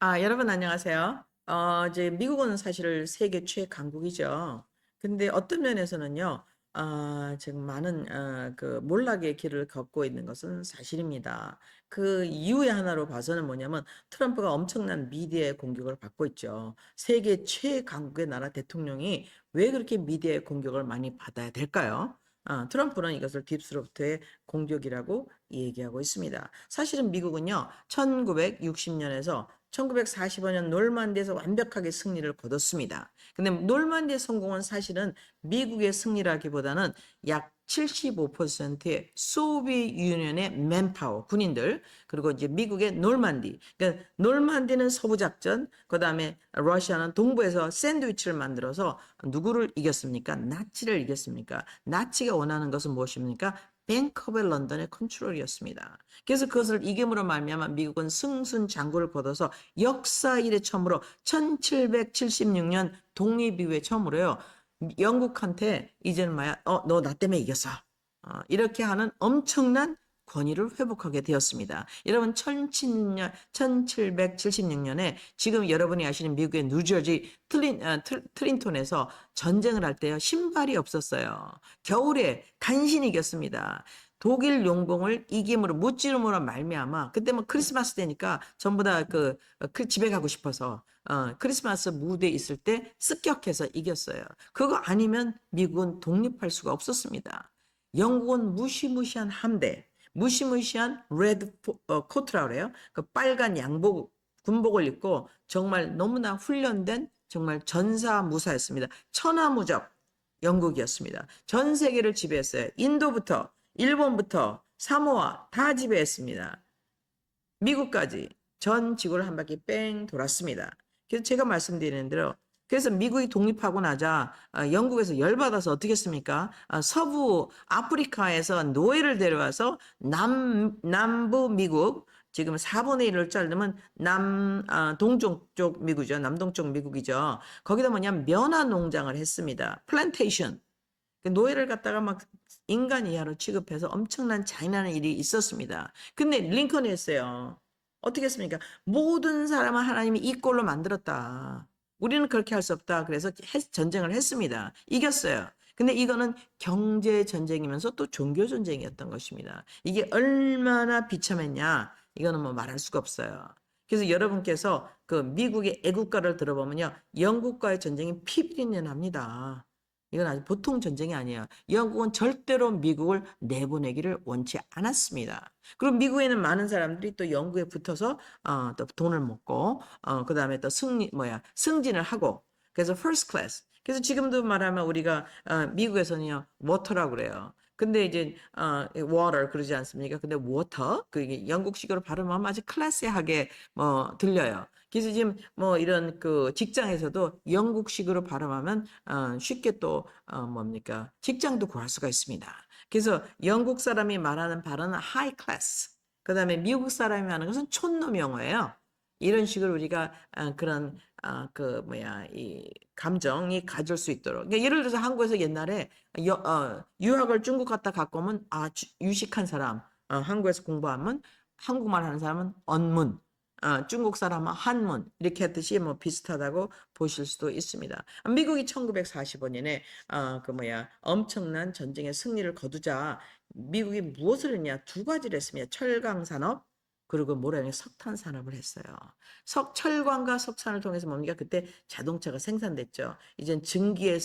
여러분 안녕하세요. 이제 미국은 사실 세계 최강국이죠. 근데 어떤 면에서는요, 지금 많은, 그 몰락의 길을 걷고 있는 것은 사실입니다. 그 이유의 하나로 봐서는 뭐냐면 트럼프가 엄청난 미디어의 공격을 받고 있죠. 세계 최강국의 나라 대통령이 왜 그렇게 미디어의 공격을 많이 받아야 될까요? 트럼프는 이것을 딥스로부터의 공격이라고 얘기하고 있습니다. 사실은 미국은요, 1960년에서 1945년 놀만디에서 완벽하게 승리를 거뒀습니다. 근데 놀만디의 성공은 사실은 미국의 승리라기보다는 약 75%의 소비에트 유니언의 맨파워, 군인들, 그리고 이제 미국의 놀만디. 그러니까 놀만디는 서부 작전, 그다음에 러시아는 동부에서 샌드위치를 만들어서 누구를 이겼습니까? 나치를 이겼습니까? 나치가 원하는 것은 무엇입니까? 뱅커벨 런던의 컨트롤이었습니다. 그래서 그것을 이김으로 말미암아 미국은 승순장구를 거둬서 역사 이래 처음으로 1776년 독립 이후에 처음으로요. 영국한테 이제는 뭐야? 너 나 때문에 이겼어. 이렇게 하는 엄청난 권위를 회복하게 되었습니다. 여러분 1776년에 지금 여러분이 아시는 미국의 뉴저지 트린톤에서 전쟁을 할 때요. 신발이 없었어요. 겨울에 간신히 이겼습니다. 독일 용봉을 이김으로 무찌름으로 말미암아 그때 뭐 크리스마스 때니까 전부 다 집에 가고 싶어서 크리스마스 무대에 있을 때 습격해서 이겼어요. 그거 아니면 미국은 독립할 수가 없었습니다. 영국은 무시무시한 함대, 무시무시한 레드 코트라고 그래요. 그 빨간 양복 군복을 입고 정말 너무나 훈련된 정말 전사무사였습니다. 천하무적 영국이었습니다. 전 세계를 지배했어요. 인도부터 일본부터 사모아 다 지배했습니다. 미국까지 전 지구를 한 바퀴 뺑 돌았습니다. 그래서 제가 말씀드리는 대로 그래서 미국이 독립하고 나자 영국에서 열받아서 어떻게 했습니까? 서부 아프리카에서 노예를 데려와서 남부 미국 지금 4분의 1을 자르면 동쪽 쪽 미국이죠. 남동쪽 미국이죠. 거기다 뭐냐면 면화 농장을 했습니다. 플랜테이션. 노예를 갖다가 막 인간 이하로 취급해서 엄청난 잔인한 일이 있었습니다. 근데 링컨이 했어요. 어떻게 했습니까? 모든 사람을 하나님이 이 꼴로 만들었다. 우리는 그렇게 할 수 없다. 그래서 전쟁을 했습니다. 이겼어요. 근데 이거는 경제 전쟁이면서 또 종교 전쟁이었던 것입니다. 이게 얼마나 비참했냐? 이거는 뭐 말할 수가 없어요. 그래서 여러분께서 그 미국의 애국가를 들어보면요. 영국과의 전쟁이 피비린내 납니다. 이건 아주 보통 전쟁이 아니에요. 영국은 절대로 미국을 내보내기를 원치 않았습니다. 그리고 미국에는 많은 사람들이 또 영국에 붙어서 또 돈을 먹고 그다음에 또 승진을 하고 그래서 first class. 그래서 지금도 말하면 우리가 미국에서는요 워터라고 그래요. 근데 이제 water 그러지 않습니까? 근데 water 그게 영국식으로 발음하면 아주 클래시하게 뭐 들려요. 그래서 지금 뭐 이런 그 직장에서도 영국식으로 발음하면 쉽게 또 뭡니까? 직장도 구할 수가 있습니다. 그래서 영국 사람이 말하는 발음은 high class. 그다음에 미국 사람이 하는 것은 촌놈 영어예요. 이런 식으로 우리가 그런 이 감정이 가질 수 있도록. 그러니까 예를 들어서 한국에서 옛날에 유학을 중국 갔다 갖고 오면 유식한 사람, 한국에서 공부하면 한국말 하는 사람은 언문, 중국 사람은 한문 이렇게 했듯이 뭐 비슷하다고 보실 수도 있습니다. 미국이 1945년에 엄청난 전쟁의 승리를 거두자 미국이 무엇을 했냐? 두 가지를 했습니다. 철강 산업 그리고 모래는 석탄 산업을 했어요. 철광과 석탄을 통해서 뭡니까? 그때 자동차가 생산됐죠. 이젠 증기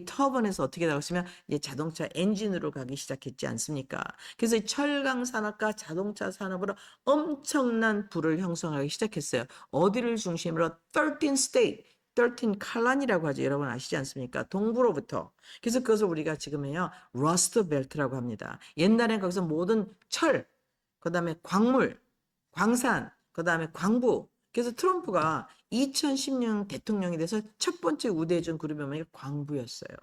터빈에서 어떻게 나왔으면 이제 자동차 엔진으로 가기 시작했지 않습니까? 그래서 이 철강 산업과 자동차 산업으로 엄청난 부를 형성하기 시작했어요. 어디를 중심으로 13 state 13 칼란이라고 하죠. 여러분 아시지 않습니까? 동부로부터. 그래서 그것을 우리가 지금은요, 러스트 벨트라고 합니다. 옛날엔 거기서 모든 그다음에 광물, 광산, 그다음에 광부. 그래서 트럼프가 2016년 대통령이 돼서 첫 번째 우대해준 그룹이 뭐냐 광부였어요.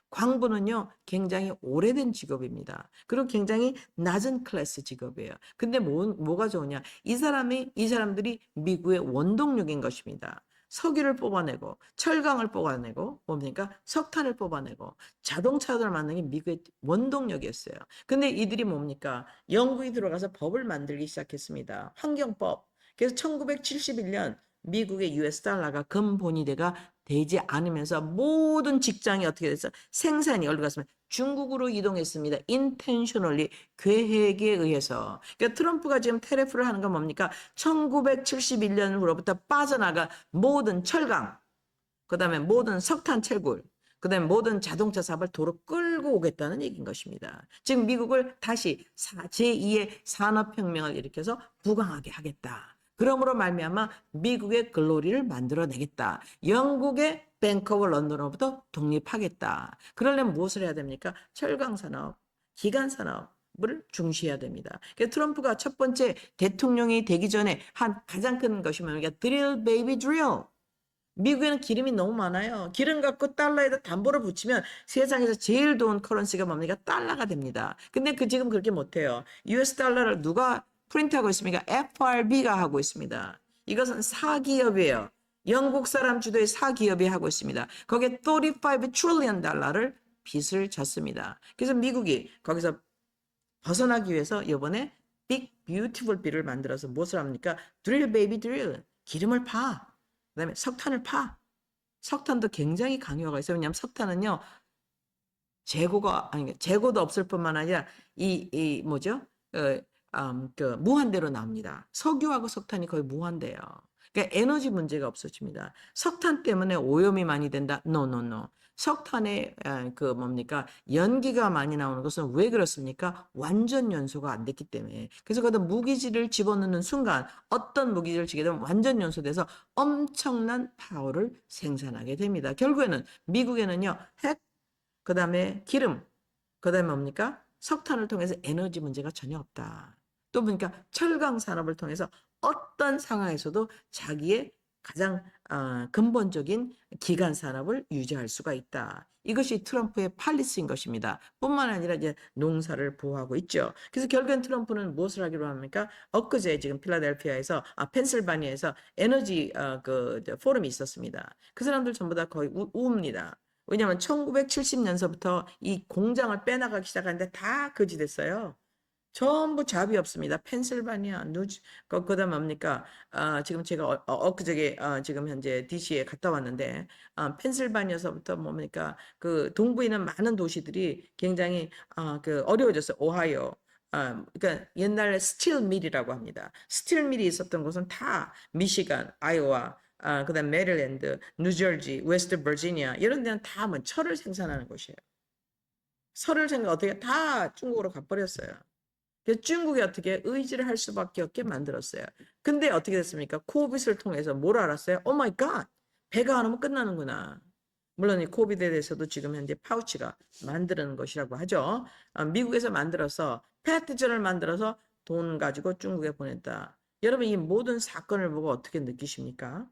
광부는요, 굉장히 오래된 직업입니다. 그리고 굉장히 낮은 클래스 직업이에요. 근데 뭐가 좋으냐? 이 사람들이 미국의 원동력인 것입니다. 석유를 뽑아내고, 철강을 뽑아내고, 뭡니까? 석탄을 뽑아내고, 자동차를 만드는 게 미국의 원동력이었어요. 근데 이들이 뭡니까? 영국이 들어가서 법을 만들기 시작했습니다. 환경법. 그래서 1971년 미국의 US 달러가 근본위대가 되지 않으면서 모든 직장이 어떻게 됐어? 생산이 어디로 갔습니까? 중국으로 이동했습니다. intentionally 계획에 의해서. 그러니까 트럼프가 지금 테레프를 하는 건 뭡니까? 1971년으로부터 빠져나가 모든 철강, 그다음에 모든 석탄 채굴, 그다음에 모든 자동차 사업을 도로 끌고 오겠다는 얘기인 것입니다. 즉 미국을 다시 제2의 산업혁명을 일으켜서 부강하게 하겠다. 그러므로 말미암아 미국의 글로리를 만들어내겠다. 영국의 뱅크 오브 런던으로부터 독립하겠다. 그러려면 무엇을 해야 됩니까? 철강산업, 기간산업을 중시해야 됩니다. 그러니까 트럼프가 첫 번째 대통령이 되기 전에 한 가장 큰 것이 뭡니까? 드릴 베이비 드릴. 미국에는 기름이 너무 많아요. 기름 갖고 달러에다 담보를 붙이면 세상에서 제일 좋은 커런시가 뭡니까? 달러가 됩니다. 근데 지금 그렇게 못해요. US 달러를 누가 프린트하고 있습니까? FRB가 하고 있습니다. 이것은 사기업이에요. 영국 사람 주도의 사기업이 하고 있습니다. 거기에 35 트릴리언 달러를 빚을 졌습니다. 그래서 미국이 거기서 벗어나기 위해서 이번에 빅 뷰티풀 빌을 만들어서 무엇을 합니까? 드릴 베이비 드릴. 기름을 파. 그다음에 석탄을 파. 석탄도 굉장히 강요가 있어요. 왜냐하면 석탄은요, 재고도 없을 뿐만 아니라 이 뭐죠? 무한대로 나옵니다. 석유하고 석탄이 거의 무한대요. 그러니까 에너지 문제가 없어집니다. 석탄 때문에 오염이 많이 된다. No, no, no. 석탄에 뭡니까? 연기가 많이 나오는 것은 왜 그렇습니까? 완전 연소가 안 됐기 때문에. 그래서 거기다 무기질을 집어넣는 순간 어떤 무기질을 지게 되면 완전 연소돼서 엄청난 파워를 생산하게 됩니다. 결국에는 미국에는요, 핵, 그 다음에 기름, 그 다음에 뭡니까? 석탄을 통해서 에너지 문제가 전혀 없다. 또 보니까 철강 산업을 통해서 어떤 상황에서도 자기의 가장 근본적인 기간 산업을 유지할 수가 있다. 이것이 트럼프의 팔리스인 것입니다. 뿐만 아니라 이제 농사를 보호하고 있죠. 그래서 결국엔 트럼프는 무엇을 하기로 합니까? 엊그제 지금 필라델피아에서 펜실바니아에서 에너지 포럼이 있었습니다. 그 사람들 전부 다 거의 우입니다. 왜냐하면 1970년서부터 이 공장을 빼나가기 시작하는데 다 거지됐어요. 전부 잡이 없습니다. 펜실바니아, 그다음 뭡니까? 지금 제가 엊그저께 지금 현재 DC에 갔다 왔는데, 펜실바니아서부터 뭡니까? 그 동부에 있는 많은 도시들이 굉장히 어려워졌어요. 오하이오. 그러니까 옛날에 스틸 밀이라고 합니다. 스틸 밀이 있었던 곳은 다 미시간, 아이오와, 그다음 메릴랜드, 뉴저지, 웨스트 버지니아 이런 데는 다 뭐 철을 생산하는 곳이에요. 철을 생각 어떻게 다 중국으로 가버렸어요. 그래서 중국이 어떻게 의지를 할 수밖에 없게 만들었어요. 근데 어떻게 됐습니까? 코빗을 통해서 뭘 알았어요? 오 마이 갓! 배가 안 오면 끝나는구나. 물론 이 코빗에 대해서도 지금 현재 파우치가 만드는 것이라고 하죠. 미국에서 만들어서 패트전을 만들어서 돈 가지고 중국에 보냈다. 여러분 이 모든 사건을 보고 어떻게 느끼십니까?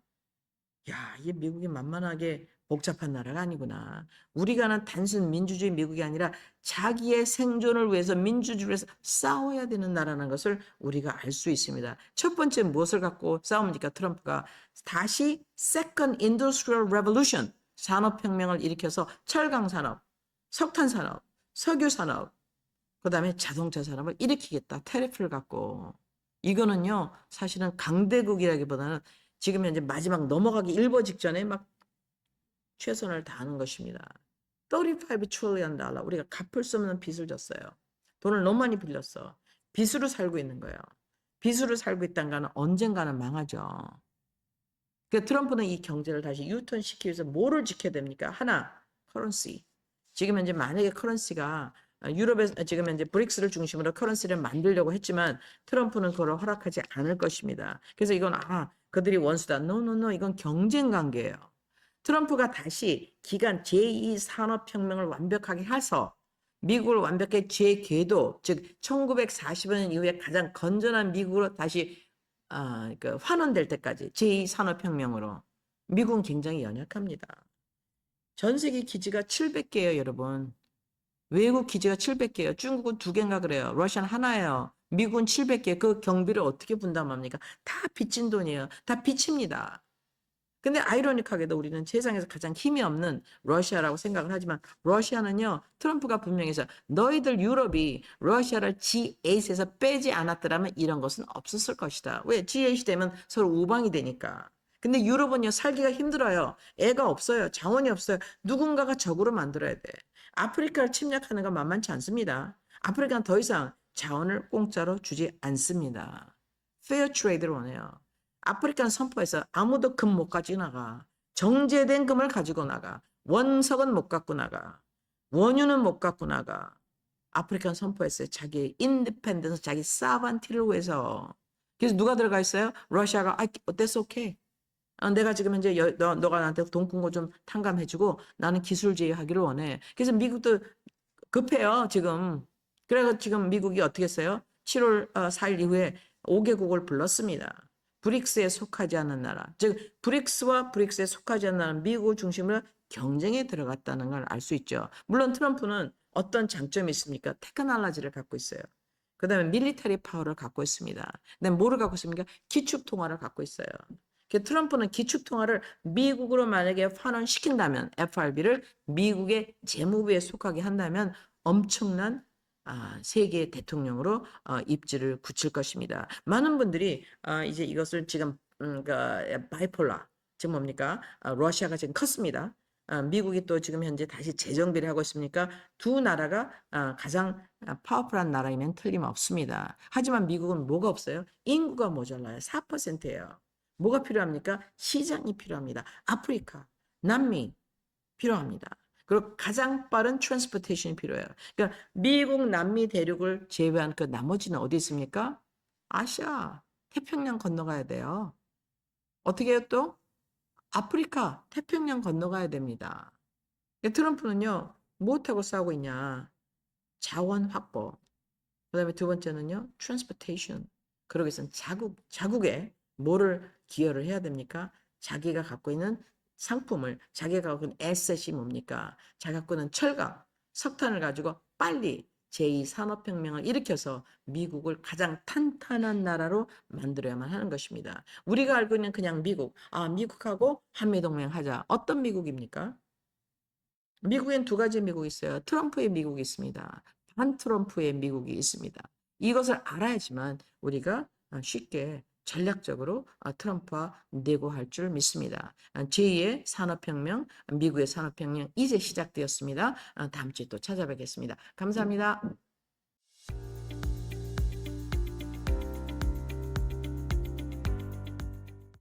야, 이게 미국이 만만하게 복잡한 나라가 아니구나. 우리가는 단순 민주주의 미국이 아니라 자기의 생존을 위해서 민주주의를 위해서 싸워야 되는 나라라는 것을 우리가 알 수 있습니다. 첫 번째 무엇을 갖고 싸웁니까? 트럼프가 다시 Second Industrial Revolution 산업혁명을 일으켜서 철강산업, 석탄산업, 석유산업, 그 다음에 자동차 산업을 일으키겠다. 테리프를 갖고. 이거는요, 사실은 강대국이라기보다는 지금 현재 마지막 넘어가기 일보 직전에 막 최선을 다하는 것입니다. 35 trillion 달러. 우리가 갚을 수 없는 빚을 졌어요. 돈을 너무 많이 빌렸어. 빚으로 살고 있는 거예요. 빚으로 살고 있다는 거는 언젠가는 망하죠. 그러니까 트럼프는 이 경제를 다시 유턴시키기 위해서 뭐를 지켜야 됩니까? 하나, 커런시. 지금 현재 만약에 커런시가 유럽에 지금 현재 브릭스를 중심으로 커런시를 만들려고 했지만 트럼프는 그걸 허락하지 않을 것입니다. 그래서 이건 그들이 원수다. 노노노 이건 경쟁 관계예요. 트럼프가 다시 기간 제2 산업혁명을 완벽하게 해서 미국을 완벽하게 재궤도 즉 1940년 이후에 가장 건전한 미국으로 다시 환원될 때까지 제2 산업혁명으로 미국은 굉장히 연약합니다. 전 세계 기지가 700개예요, 여러분. 외국 기지가 700개예요. 중국은 2개인가 그래요. 러시아는 하나예요. 미국은 700개. 그 경비를 어떻게 분담합니까? 다 빚진 돈이에요. 다 빚입니다. 근데 아이러니하게도 우리는 세상에서 가장 힘이 없는 러시아라고 생각을 하지만 러시아는요, 트럼프가 분명히 해서 너희들 유럽이 러시아를 G8에서 빼지 않았더라면 이런 것은 없었을 것이다. 왜? G8이 되면 서로 우방이 되니까. 근데 유럽은요, 살기가 힘들어요. 애가 없어요. 자원이 없어요. 누군가가 적으로 만들어야 돼. 아프리카를 침략하는 건 만만치 않습니다. 아프리카는 더 이상 자원을 공짜로 주지 않습니다. 페어 트레이드를 원해요. 아프리카는 선포해서 아무도 금 못 가지고 나가. 정제된 금을 가지고 나가. 원석은 못 갖고 나가. 원유는 못 갖고 나가. 아프리카는 선포했어요. 자기의 인디펜던스, 자기 사반티를 위해서. 그래서 누가 들어가 있어요? 러시아가 that's okay. 내가 지금 현재 너가 나한테 동풍고 좀 탕감해주고 나는 기술 제휴하기를 원해. 그래서 미국도 급해요, 지금. 그래서 지금 미국이 어떻게 했어요? 7월 4일 이후에 5개국을 불렀습니다. 브릭스에 속하지 않는 나라. 즉, 브릭스와 브릭스에 속하지 않는 나라, 미국을 중심으로 경쟁에 들어갔다는 걸 알 수 있죠. 물론 트럼프는 어떤 장점이 있습니까? 테크놀로지를 갖고 있어요. 그 다음에 밀리터리 파워를 갖고 있습니다. 그다음에 뭐를 갖고 있습니까? 기축통화를 갖고 있어요. 트럼프는 기축통화를 미국으로 만약에 환원시킨다면 FRB를 미국의 재무부에 속하게 한다면 엄청난 세계 대통령으로 입지를 굳힐 것입니다. 많은 분들이 이제 이것을 지금 그러니까 바이폴라 지금 뭡니까? 러시아가 지금 컸습니다. 미국이 또 지금 현재 다시 재정비를 하고 있으니까 두 나라가 가장 파워풀한 나라이면 틀림없습니다. 하지만 미국은 뭐가 없어요? 인구가 모자라요. 4%예요. 뭐가 필요합니까? 시장이 필요합니다. 아프리카, 남미 필요합니다. 그리고 가장 빠른 트랜스포테이션이 필요해요. 그러니까 미국, 남미 대륙을 제외한 그 나머지는 어디 있습니까? 아시아, 태평양 건너가야 돼요. 어떻게 해요 또? 아프리카, 태평양 건너가야 됩니다. 트럼프는요, 무엇하고 싸우고 있냐? 자원 확보. 그 다음에 두 번째는요, transportation. 그러기 위해서는 자국에 뭐를 기여를 해야 됩니까? 자기가 갖고 있는 상품을, 자기가 갖고 있는 에셋이 뭡니까? 자기가 갖고 있는 철강, 석탄을 가지고 빨리 제2산업혁명을 일으켜서 미국을 가장 탄탄한 나라로 만들어야만 하는 것입니다. 우리가 알고 있는 그냥 미국, 미국하고 한미동맹 하자. 어떤 미국입니까? 미국엔 두 가지 미국이 있어요. 트럼프의 미국이 있습니다. 반 트럼프의 미국이 있습니다. 이것을 알아야지만 우리가 쉽게 전략적으로 트럼프와 내고할 줄 믿습니다. 제2의 산업혁명, 미국의 산업혁명 이제 시작되었습니다. 다음 주에 또 찾아뵙겠습니다. 감사합니다.